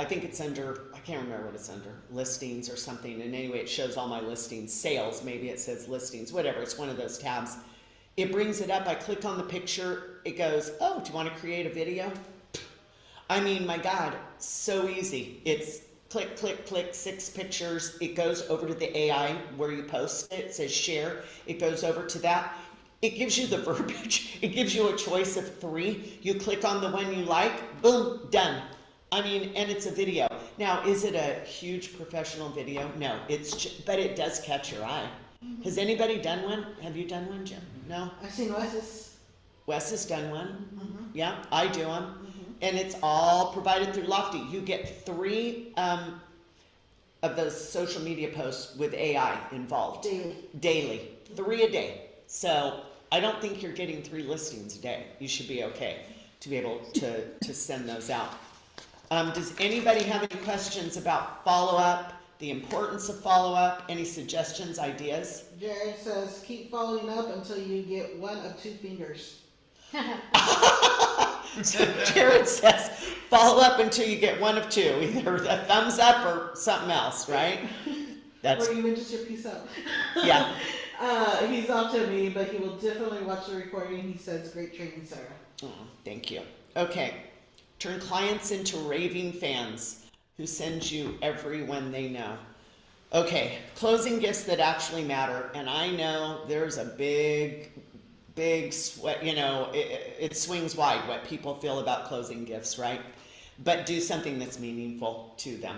think it's under, I can't remember what it's under, listings or something. And anyway, it shows all my listings, sales, maybe it says listings, whatever. It's one of those tabs. It brings it up. I click on the picture. It goes, oh, do you want to create a video? I mean, my God, so easy. It's click, click, click, 6 pictures. It goes over to the AI where you post it. It says share. It goes over to that. It gives you the verbiage. It gives you a choice of 3. You click on the one you like, boom, done. I mean, and it's a video. Now, is it a huge professional video? No, but it does catch your eye. Has anybody done one? Have you done one, Jim? No? I've seen Wes's. Wes has done one. Yeah, I do them. And it's all provided through Lofty. You get 3 of those social media posts with AI involved. Daily. 3 a day. So I don't think you're getting 3 listings a day. You should be okay to be able to send those out. Does anybody have any questions about follow-up, the importance of follow-up, any suggestions, ideas? Jared says, keep following up until you get 1 of 2 fingers. So Jared says, follow up until you get 1 of 2, either a thumbs up or something else, right? Or even just your peace out. Yeah. He's off to me, but he will definitely watch the recording. He says, great training, Sarah. Oh, thank you. Okay. Turn clients into raving fans who send you every one they know. Okay, closing gifts that actually matter. And I know there's a big sweat, it swings wide what people feel about closing gifts, right? But do something that's meaningful to them,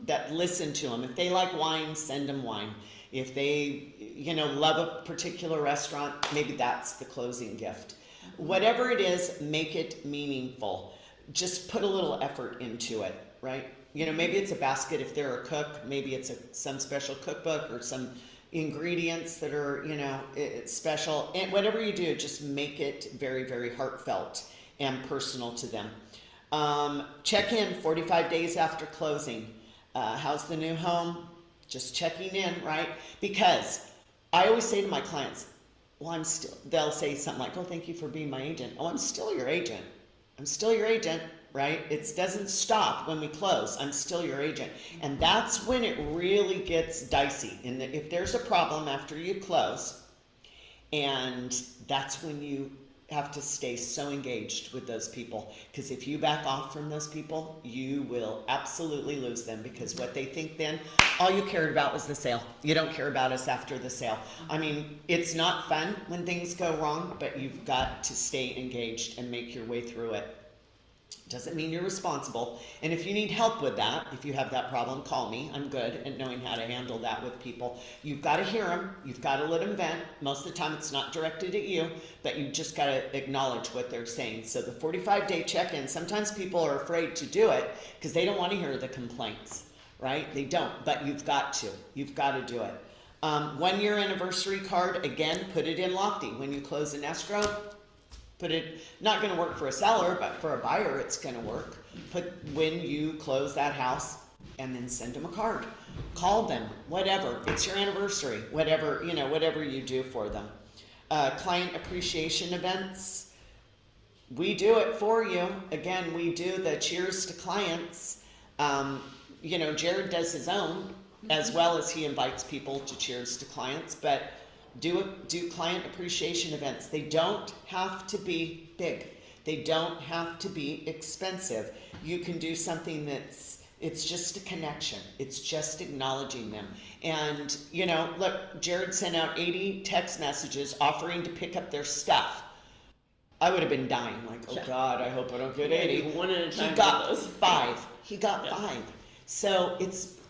that listen to them. If they like wine, send them wine. If they, love a particular restaurant, maybe that's the closing gift. Whatever it is, make it meaningful. Just put a little effort into it, right? Maybe it's a basket if they're a cook. Maybe it's some special cookbook or some ingredients that are, special. And whatever you do, just make it very, very heartfelt and personal to them. Check in 45 days after closing. How's the new home? Just checking in, right? Because I always say to my clients, they'll say something like, oh, thank you for being my agent. Oh, I'm still your agent. I'm still your agent, right? It doesn't stop when we close. I'm still your agent. And that's when it really gets dicey. And if there's a problem after you close, and that's when you have to stay so engaged with those people. Because if you back off from those people, you will absolutely lose them, because what they think then, all you cared about was the sale. You don't care about us after the sale. I mean, it's not fun when things go wrong, but you've got to stay engaged and make your way through it. Doesn't mean you're responsible. And if you need help with that, if you have that problem, call me. I'm good at knowing how to handle that with people. You've got to hear them. You've got to let them vent. Most of the time it's not directed at you, but you just got to acknowledge what they're saying. So the 45-day check-in, sometimes people are afraid to do it because they don't want to hear the complaints, right? They don't, but you've got to. You've got to do it. 1-year anniversary card, again, put it in Lofty. When you close an escrow, put it, not going to work for a seller, but for a buyer, it's going to work. Put when you close that house, and then send them a card. Call them, whatever. It's your anniversary, whatever you do for them. Client appreciation events, we do it for you. Again, we do the cheers to clients. Jared does his own, as well as he invites people to cheers to clients, but do client appreciation events. They don't have to be big. They don't have to be expensive. You can do something it's just a connection. It's just acknowledging them. And, look, Jared sent out 80 text messages offering to pick up their stuff. I would have been dying, like, oh God, I hope I don't get 80. One at a time. He got 5. He got 5. So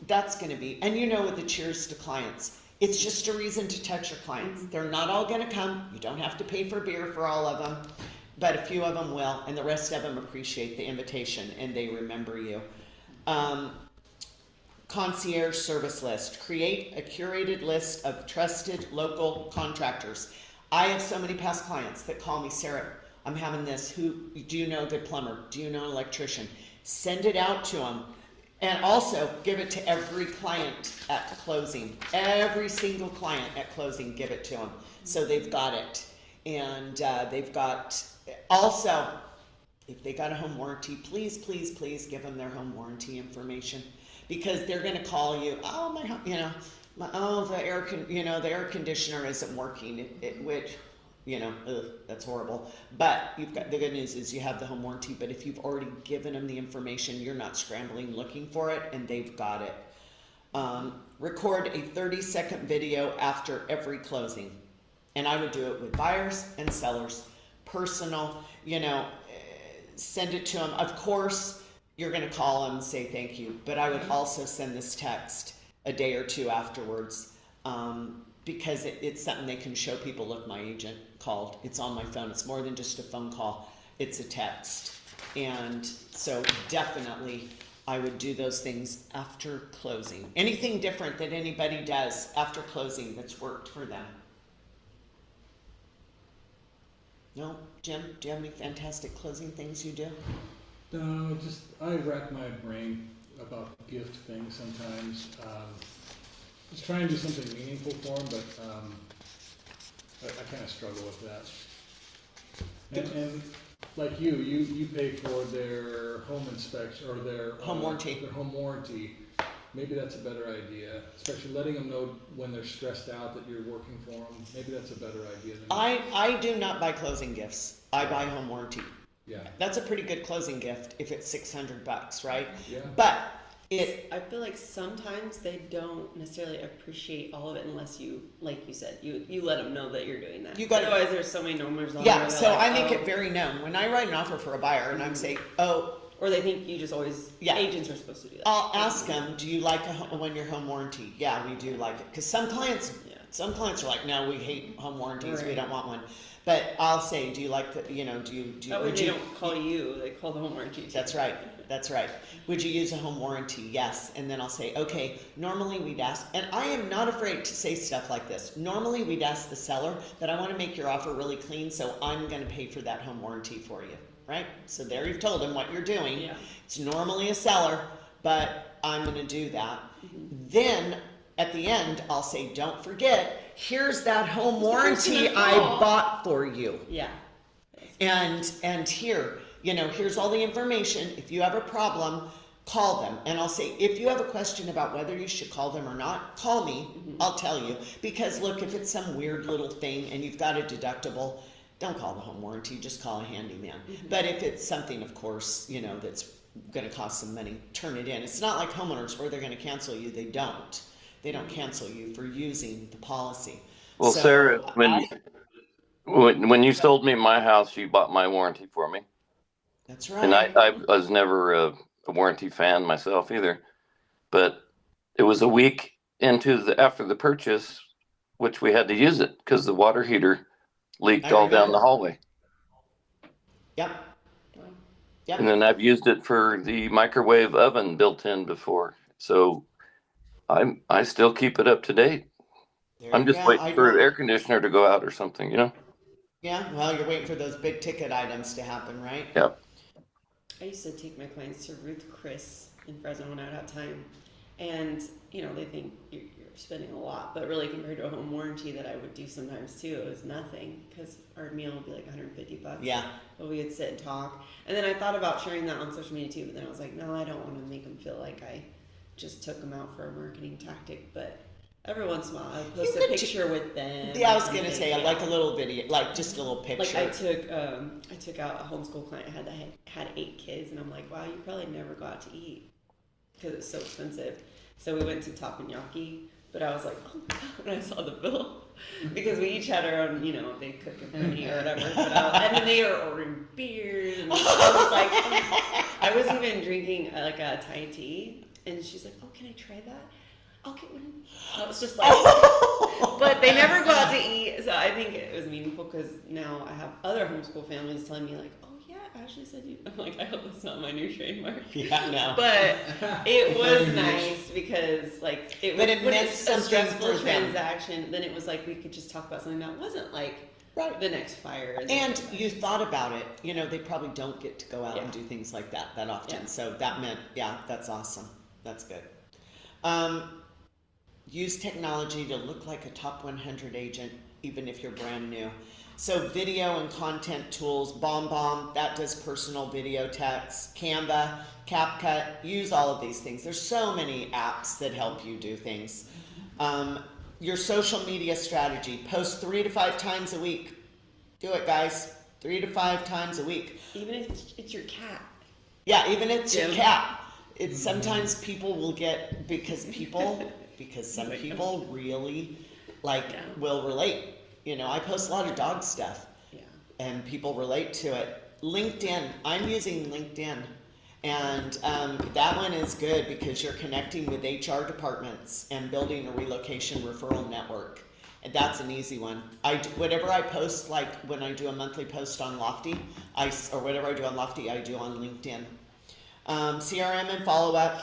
that's going to be, and you know, with the cheers to clients, it's just a reason to touch your clients. They're not all going to come. You don't have to pay for beer for all of them, but a few of them will, and the rest of them appreciate the invitation and they remember you. Concierge service list. Create a curated list of trusted local contractors. I have so many past clients that call me, Sarah, I'm having this. Do you know a good plumber? Do you know an electrician? Send it out to them. And also give it to every client at closing. Every single client at closing, give it to them. So they've got it. And they've got, also, if they got a home warranty, please, please, please give them their home warranty information. Because they're going to call you, oh, the air conditioner isn't working, which, that's horrible. But the good news is you have the home warranty. But if you've already given them the information, you're not scrambling looking for it, and they've got it. Record a 30-second video after every closing. And I would do it with buyers and sellers. Personal, send it to them. Of course, you're going to call them and say thank you. But I would also send this text a day or two afterwards, because it's something they can show people. Look, my agent called. It's on my phone. It's more than just a phone call. It's a text. And so definitely I would do those things after closing. Anything different that anybody does after closing that's worked for them? No? Jim, do you have any fantastic closing things you do? No, I rack my brain about gift things sometimes. Just try and do something meaningful for them, but I kind of struggle with that. And like you pay for their home inspection or their home warranty. Their home warranty. Maybe that's a better idea, especially letting them know when they're stressed out that you're working for them. Maybe that's a better idea than I do not buy closing gifts. I buy home warranty. Yeah. That's a pretty good closing gift if it's $600, right? Yeah. But I feel like sometimes they don't necessarily appreciate all of it unless you, like you said, you let them know that you're doing that. Otherwise, there's so many numbers on there. Yeah, so I make it very known. When I write an offer for a buyer and I'm saying, or they think you just always, agents are supposed to do that. I'll ask them, do you like a 1-year home warranty? Yeah, we do like it. Because some clients are like, no, we hate home warranties. Right. We don't want one. But I'll say, do you like the, do you... They don't call you, they call the home warranty too. That's right. Would you use a home warranty? Yes. And then I'll say, okay, normally we'd ask, and I am not afraid to say stuff like this. Normally we'd ask the seller, but I want to make your offer really clean, so I'm going to pay for that home warranty for you, right? So there you've told them what you're doing. Yeah. It's normally a seller, but I'm going to do that. Mm-hmm. Then at the end, I'll say, don't forget, here's that home warranty I bought for you. Yeah. And here, here's all the information. If you have a problem, call them. And I'll say, if you have a question about whether you should call them or not, call me. Mm-hmm. I'll tell you. Because look, if it's some weird little thing and you've got a deductible, don't call the home warranty, just call a handyman. Mm-hmm. But if it's something, of course, that's going to cost some money, turn it in. It's not like homeowners where they're going to cancel you. They don't. They don't cancel you for using the policy. Well, so, Sarah, when you sold me my house, you bought my warranty for me. That's right. And I was never a warranty fan myself either. But it was a week after the purchase, which we had to use it because the water heater leaked all down the hallway. Yep. And then I've used it for the microwave oven built in before. So I still keep it up to date. I'm just waiting for an air conditioner to go out or something, Yeah, well, you're waiting for those big ticket items to happen, right? Yep. I used to take my clients to Ruth Chris in Fresno when I would have time. And, they think you're spending a lot. But really, compared to a home warranty that I would do sometimes too, it was nothing. Because our meal would be like $150. Yeah. But we would sit and talk. And then I thought about sharing that on social media too. But then I was like, no, I don't want to make them feel like I just took them out for a marketing tactic. But every once in a while, I post a picture with them. Yeah, I was gonna say, like a little video, like just a little picture. Like I took out a homeschool client had 8 kids, and I'm like, wow, you probably never go out to eat because it's so expensive. So we went to Teppanyaki, but I was like, oh my god, when I saw the bill, because we each had our own, they cook and money or whatever. And then they were ordering beers, and I was like, I was even drinking like a Thai tea. and she's like, oh, can I try that? I'll get one. I was just like, but they never go out to eat. So I think it was meaningful because now I have other homeschool families telling me like, oh yeah, Ashley said you. I'm like, I hope that's not my new trademark. Yeah, no. But it was nice because like it was, But it when meant it's a something stressful for them. transaction, then it was like we could just talk about something that wasn't like Right. the next fire. And you thought about it. You know, they probably don't get to go out and Yeah. do things like that often. Yeah. So that meant, yeah, that's awesome. That's good. Use technology to look like a top 100 agent, even if you're brand new. So video and content tools, BombBomb, that does personal video text, Canva, CapCut, use all of these things. There's so many apps that help you do things. Your social media strategy, post 3 to 5 times a week. Do it, guys. 3 to 5 times a week. Even if it's your cat. Yeah, even if it's your Yeah. cat. It's sometimes people will get, because some people really will relate. You know, I post a lot of dog stuff. Yeah. And people relate to it. LinkedIn, I'm using LinkedIn. And that one is good because you're connecting with HR departments and building a relocation referral network. And that's an easy one. Whatever I post, like when I do a monthly post on Lofty, or whatever I do on Lofty, I do on LinkedIn. CRM and follow-up.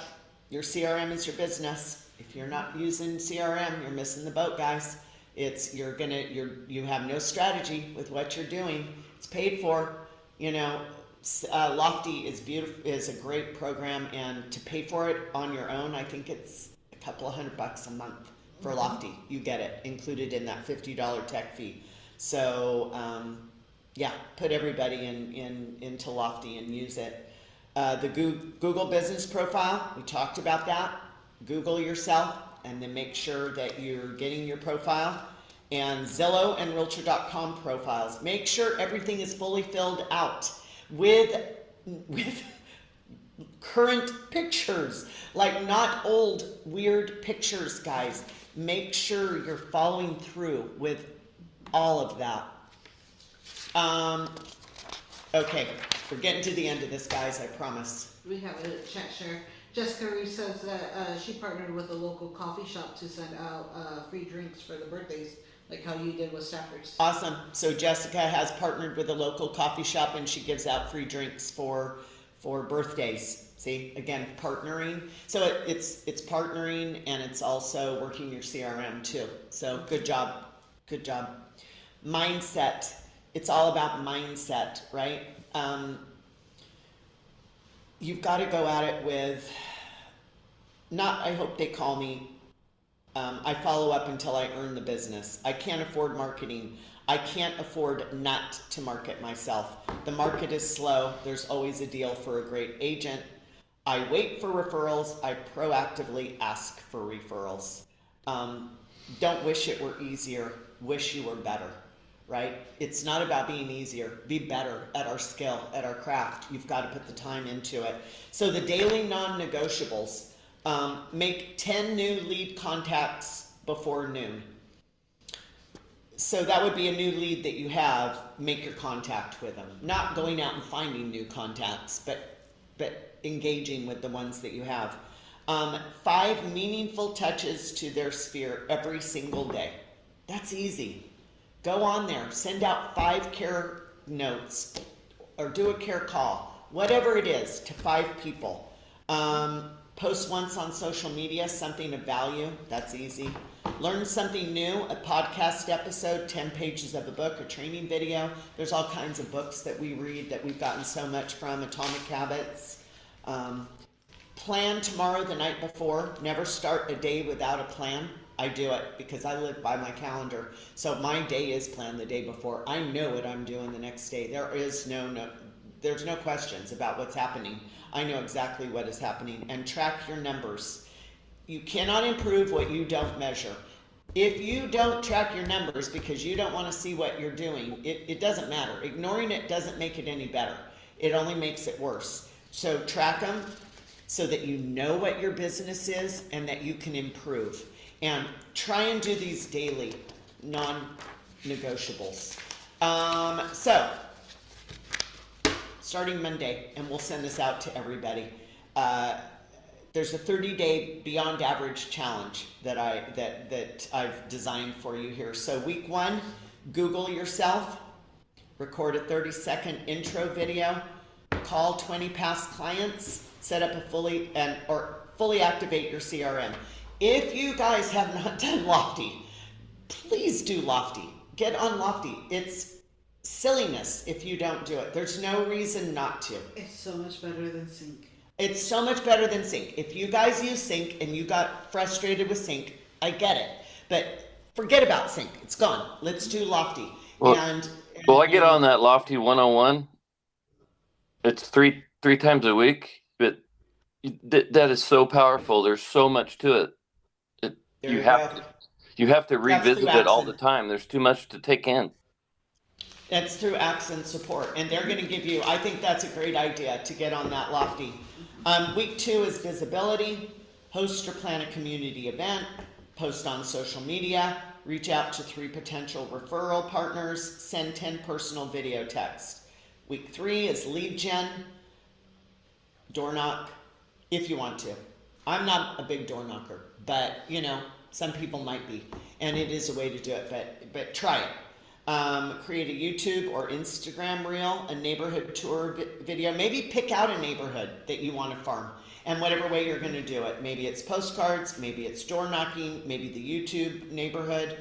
Your CRM is your business. If you're not using CRM, you're missing the boat, guys. You have no strategy with what you're doing. It's paid for. You know, Lofty is a great program, and to pay for it on your own, I think it's a couple of $100 a month for Lofty. You get it included in that $50 tech fee. So yeah, put everybody into Lofty and use it. The Google business profile, we talked about that. Google yourself and then make sure that you're getting your profile. And Zillow and Realtor.com profiles. Make sure everything is fully filled out with current pictures, like not old weird pictures, guys. Make sure you're following through with all of that. Okay, we're getting to the end of this, guys, I promise. We have a chat share. Jessica Reese says that she partnered with a local coffee shop to send out free drinks for the birthdays, like how you did with Stafford's. Awesome. So Jessica has partnered with a local coffee shop and she gives out free drinks for birthdays. See, again, partnering. So it's partnering and it's also working your CRM too. So good job. Good job. Mindset. It's all about mindset, right? You've got to go at it with, not I hope they call me, I follow up until I earn the business. I can't afford marketing. I can't afford not to market myself. The market is slow. There's always a deal for a great agent. I wait for referrals. I proactively ask for referrals. Don't wish it were easier. Wish you were better, right? It's not about being easier. Be better at our skill, at our craft. You've got to put the time into it. So the daily non-negotiables. Make 10 new lead contacts before noon. So that would be a new lead that you have. Make your contact with them. Not going out and finding new contacts, but engaging with the ones that you have. 5 meaningful touches to their sphere every single day. That's easy. Go on there. Send out 5 care notes or do a care call. Whatever it is to 5 people. Post once on social media, something of value. That's easy. Learn something new, a podcast episode, 10 pages of a book, a training video. There's all kinds of books that we read that we've gotten so much from. Atomic Habits. Plan tomorrow the night before. Never start a day without a plan. I do it because I live by my calendar. So my day is planned the day before. I know what I'm doing the next day. There's no questions about what's happening. I know exactly what is happening. And track your numbers. You cannot improve what you don't measure. If you don't track your numbers because you don't want to see what you're doing, it doesn't matter. Ignoring it doesn't make it any better. It only makes it worse. So track them so that you know what your business is and that you can improve. And try and do these daily non-negotiables. So starting Monday, and we'll send this out to everybody. there's a 30-day beyond average challenge that I've designed for you here. So week 1, Google yourself, record a 30-second intro video, call 20 past clients, set up a fully activate your CRM. If you guys have not done Lofty, please do Lofty. Get on Lofty. It's silliness if you don't do it. There's no reason not to. It's so much better than Sync. It's so much better than Sync. If you guys use Sync and you got frustrated with Sync, I get it. But forget about Sync. It's gone. Let's do Lofty. Well, I get on that Lofty 101. It's three times a week, but that is so powerful. There's so much to it. You have to revisit it all the time. There's too much to take in. That's through Accent Support, and they're going to give you, I think that's a great idea to get on that Lofty. Week 2 is visibility, host or plan a community event, post on social media, reach out to 3 potential referral partners, send 10 personal video texts. Week 3 is lead gen, door knock, if you want to. I'm not a big door knocker, but some people might be, and it is a way to do it, but try it. Create a YouTube or Instagram reel, a neighborhood tour video. Maybe pick out a neighborhood that you want to farm, and whatever way you're going to do it. Maybe it's postcards, maybe it's door knocking, maybe the YouTube neighborhood.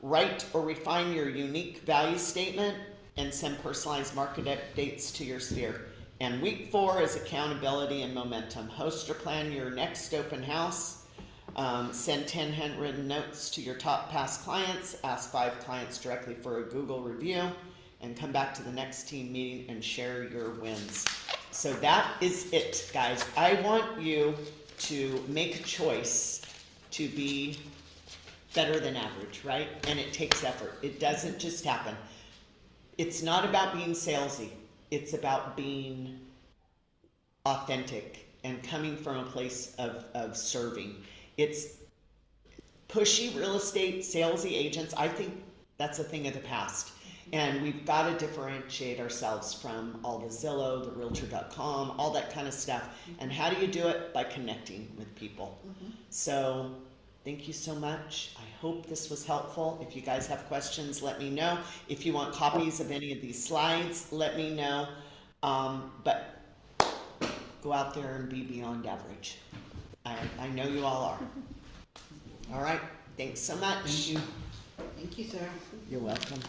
Write or refine your unique value statement and send personalized market updates to your sphere. And week 4 is accountability and momentum. Host or plan your next open house. Send 10 handwritten notes to your top past clients, ask 5 clients directly for a Google review, and come back to the next team meeting and share your wins. So that is it, guys. I want you to make a choice to be better than average, right? And it takes effort. It doesn't just happen. It's not about being salesy. It's about being authentic and coming from a place of serving. It's pushy real estate, salesy agents. I think that's a thing of the past. And we've got to differentiate ourselves from all the Zillow, the Realtor.com, all that kind of stuff. And how do you do it? By connecting with people. So thank you so much. I hope this was helpful. If you guys have questions, let me know. If you want copies of any of these slides, let me know. But go out there and be beyond average. I know you all are. All right. Thanks so much. Thank you, sir. You're welcome.